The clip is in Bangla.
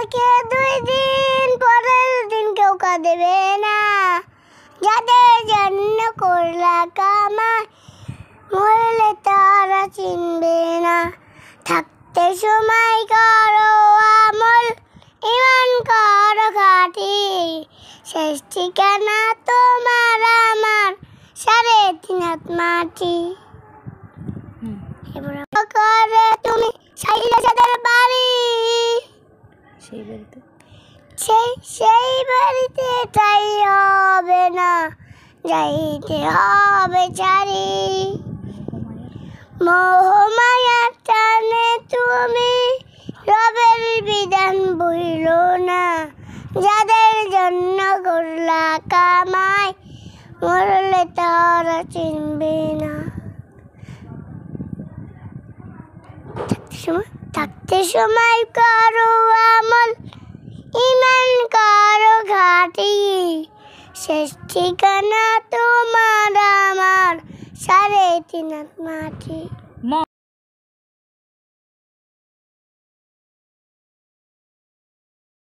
কালকে 2 দিন পরের দিন কেউ কাঁদবে না, যাদের জন্য করলা কামাই মরলে তারা চিনবে না। থাকতে সময় করো আমল, ইমান করো খাঁটি, শেষ ঠিকানা তোমার আমার 3.5 হাত মাটি। করে তুমি চাইলে যাদের বাড়ি, সেই বাড়িতে তাই হবে না, যাইতে হবে চারি। মোহমায়ার টানে তুমি রবের বিধান ভুলো না, যাদের জন্য করলা কামাই মরলে তারা চিনবে না। থাকতে সময় করো আমল, ইমান করো খাঁটি, শেষ ঠিকানা তোমার আমার 3.5 হাত মাটি।